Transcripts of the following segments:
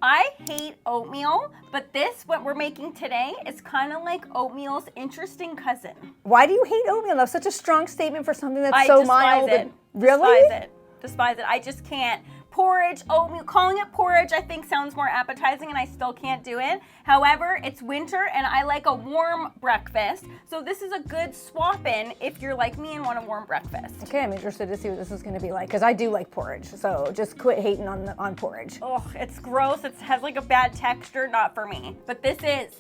I hate oatmeal, but this, what we're making today, is kind of like oatmeal's interesting cousin. Why do you hate oatmeal? That's such a strong statement for something that's I so despise mild. it. Really? Despise it. I just can't. Porridge, oatmeal, calling it porridge I think sounds more appetizing and I still can't do it. However, it's winter and I like a warm breakfast. So this is a good swap in if you're like me and want a warm breakfast. Okay, I'm interested to see what this is going to be like because I do like porridge. So just quit hating on porridge. Oh, it's gross. It has like a bad texture. Not for me. But this is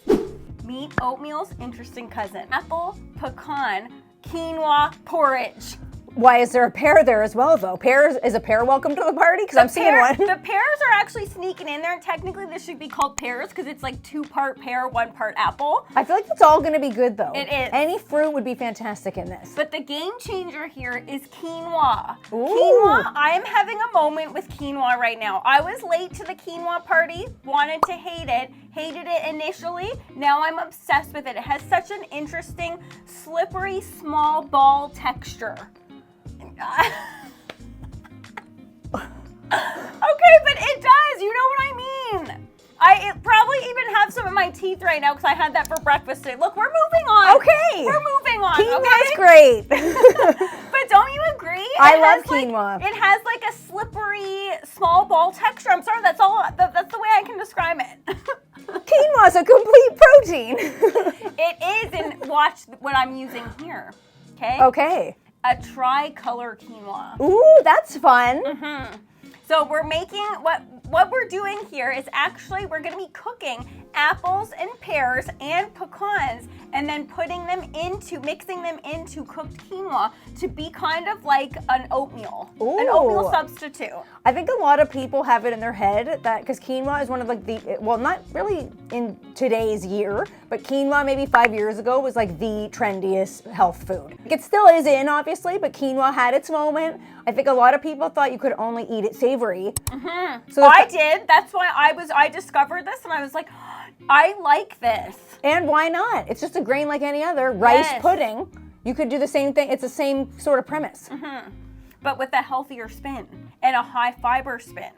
meet oatmeal's interesting cousin. Apple Pecan Quinoa Porridge. Why is there a pear there as well, though? Is a pear welcome to the party? Because I'm seeing one. The pears are actually sneaking in there, and technically this should be called pears because it's like 2-part pear, 1-part apple. I feel like it's all going to be good, though. It is. Any fruit would be fantastic in this. But the game changer here is quinoa. Ooh. Quinoa, I am having a moment with quinoa right now. I was late to the quinoa party, wanted to hated it initially. Now I'm obsessed with it. It has such an interesting, slippery, small ball texture. Okay, but it does. You know what I mean. I probably even have some in my teeth right now because I had that for breakfast today. Look, we're moving on. Okay. We're moving on. Quinoa's okay? great. But don't you agree? I love quinoa. It has like a slippery, small ball texture. I'm sorry, that's the way I can describe it. Quinoa's a complete protein. It is, and watch what I'm using here. Okay? Okay. A tricolor quinoa. Ooh, that's fun. Mm-hmm. So we're making, what we're doing here is actually we're gonna be cooking apples and pears and pecans and then mixing them into cooked quinoa to be kind of like an oatmeal. Ooh. An oatmeal substitute. I think a lot of people have it in their head that, because quinoa is one of like well, not really in today's year, but quinoa maybe 5 years ago was like the trendiest health food. It still is in, obviously, but quinoa had its moment. I think a lot of people thought you could only eat it savory. Mm-hmm. So I did. That's why I discovered this and I was like, I like this. And why not? It's just a grain like any other. Rice pudding. You could do the same thing. It's the same sort of premise. Mm-hmm. But with a healthier spin and a high fiber spin.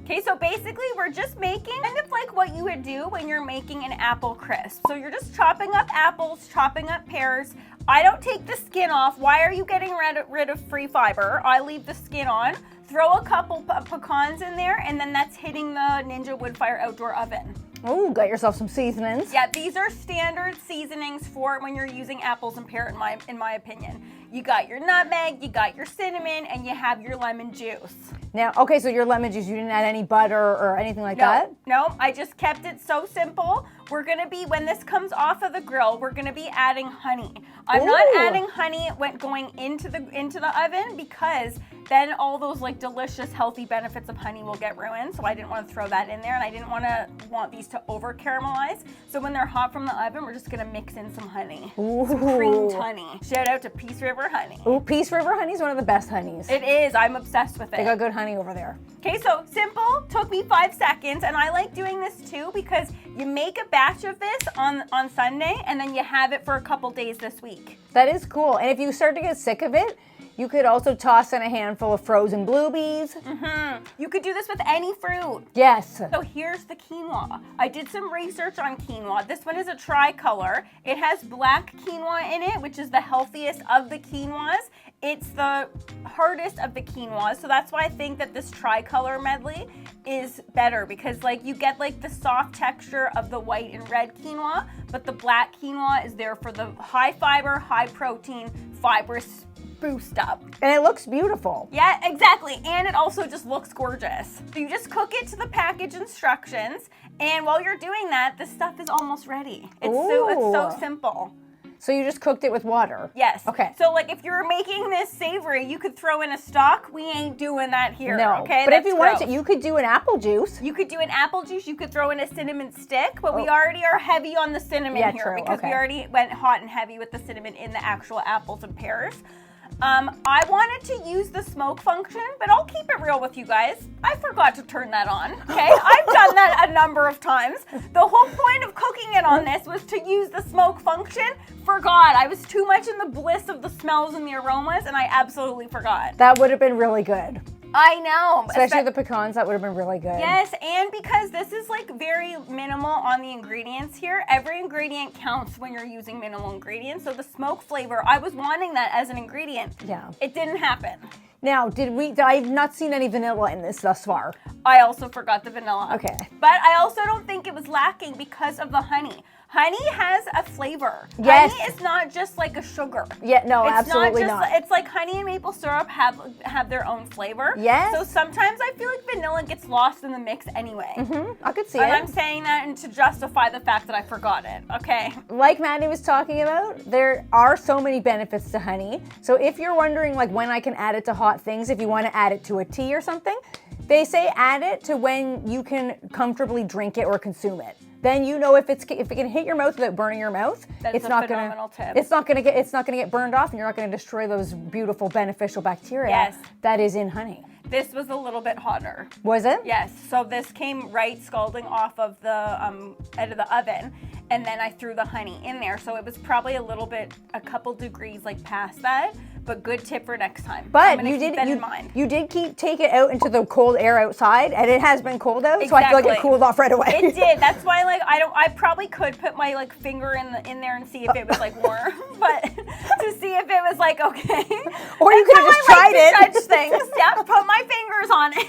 Okay, so basically we're just making kind of like what you would do when you're making an apple crisp. So you're just chopping up apples, chopping up pears. I don't take the skin off. Why are you getting rid of free fiber? I leave the skin on. Throw a couple pecans in there, and then that's hitting the Ninja Woodfire Outdoor Oven. Oh, got yourself some seasonings. Yeah, these are standard seasonings for when you're using apples and pear, in my opinion. You got your nutmeg, you got your cinnamon, and you have your lemon juice. Now, okay, so your lemon juice, you didn't add any butter or anything like that? No, I just kept it so simple. We're gonna be, when this comes off of the grill, we're gonna be adding honey. I'm not adding honey when going into the oven because then all those like delicious healthy benefits of honey will get ruined. So I didn't want to throw that in there, and I didn't want these to over caramelize. So when they're hot from the oven, we're just gonna mix in some honey. Ooh. Some creamed honey. Shout out to Peace River honey. Ooh, Peace River honey is one of the best honeys. It is. I'm obsessed with it. They got good honey over there. Okay, so simple, took me 5 seconds, and I like doing this too because you make a batch of this on Sunday and then you have it for a couple days this week. That is cool. And if you start to get sick of it, you could also toss in a handful of frozen blueberries. Mm-hmm. You could do this with any fruit. Yes. So here's the quinoa. I did some research on quinoa. This one is a tricolor. It has black quinoa in it, which is the healthiest of the quinoas. It's the hardest of the quinoas, so that's why I think that this tricolor medley is better because like you get like the soft texture of the white and red quinoa, but the black quinoa is there for the high fiber, high protein, fibrous boost up. And it looks beautiful. Yeah, exactly. And it also just looks gorgeous. So you just cook it to the package instructions, and while you're doing that, the stuff is almost ready. It's so simple. So you just cooked it with water? Yes. Okay. So like if you're making this savory, you could throw in a stock. We ain't doing that here. No. Okay. But if you wanted to, you could do an apple juice. You could do an apple juice. You could throw in a cinnamon stick, but we already are heavy on the cinnamon here because we already went hot and heavy with the cinnamon in the actual apples and pears. I wanted to use the smoke function, but I'll keep it real with you guys. I forgot to turn that on, okay? I've done that a number of times. The whole point of cooking it on this was to use the smoke function. Forgot. I was too much in the bliss of the smells and the aromas, and I absolutely forgot. That would have been really good. I know. Especially the pecans, that would have been really good. Yes, and because this is like very minimal on the ingredients here, every ingredient counts when you're using minimal ingredients. So the smoke flavor, I was wanting that as an ingredient. Yeah. It didn't happen. Now, I've not seen any vanilla in this thus far. I also forgot the vanilla. Okay. But I also don't think it was lacking because of the honey. Honey has a flavor. Yes. Honey is not just like a sugar. Yeah, no, It's absolutely not. not. It's like honey and maple syrup have their own flavor. Yes. So sometimes I feel like vanilla gets lost in the mix anyway. I could see And it. I'm saying that and to justify the fact that I forgot it, okay? Like Maddie was talking about, there are so many benefits to honey. So if you're wondering like when I can add it to hot things, if you want to add it to a tea or something, they say add it to when you can comfortably drink it or consume it. Then you know if it can hit your mouth without burning your mouth, That's a phenomenal tip. It's not gonna get burned off, and you're not gonna destroy those beautiful beneficial bacteria Yes. that is in honey. This was a little bit hotter. Was it? Yes, so this came right scalding off of the out of the oven, and then I threw the honey in there. So it was probably a couple degrees like past that, but good tip for next time. I'm But gonna you keep did that in mind. you did take it out into the cold air outside, and it has been cold out, so I feel like it Exactly. cooled off right away. It did. That's why I probably could put my like finger in there and see if it was like warm, but to see if it was like okay. Or you That's could have how just I tried like to it. judge things. Yeah, put my fingers on it.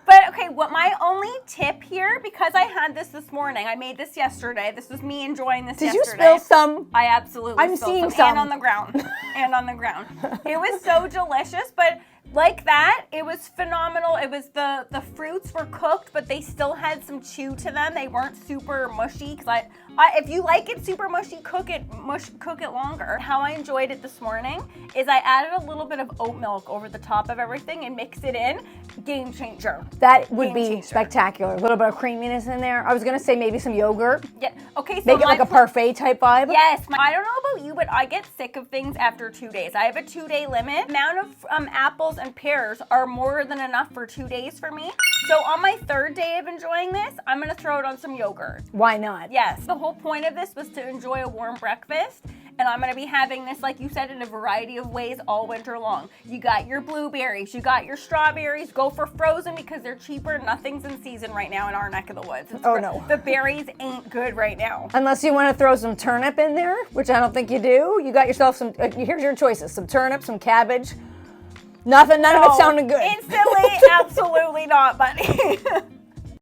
But okay, what my only tip here, because I had this morning, I made this yesterday. This was me enjoying this Did yesterday. you spill some? I absolutely I'm spilled seeing some. some. And on the ground. And on the ground. It was so delicious, but like that, it was phenomenal. It was the fruits were cooked, but they still had some chew to them. They weren't super mushy. Because if you like it super mushy, cook it longer. How I enjoyed it this morning is I added a little bit of oat milk over the top of everything and mixed it in. Game changer. That would be Game changer. spectacular. A little bit of creaminess in there. I was gonna say maybe some yogurt. Yeah. Okay. So Make it like a parfait type vibe. Yes, I don't know about you, but I get sick of things after 2 days. I have a 2-day limit. The amount of apples and pears are more than enough for 2 days for me. So on my 3rd day of enjoying this, I'm gonna throw it on some yogurt. Why not? Yes, the whole point of this was to enjoy a warm breakfast. And I'm gonna be having this, like you said, in a variety of ways all winter long. You got your blueberries, you got your strawberries. Go for frozen because they're cheaper. Nothing's in season right now in our neck of the woods. Oh, no. The berries ain't good right now. Unless you want to throw some turnip in there, which I don't think you do. You got yourself some, here's your choices. Some turnip, some cabbage. None of it sounded good. Instantly, absolutely not, buddy.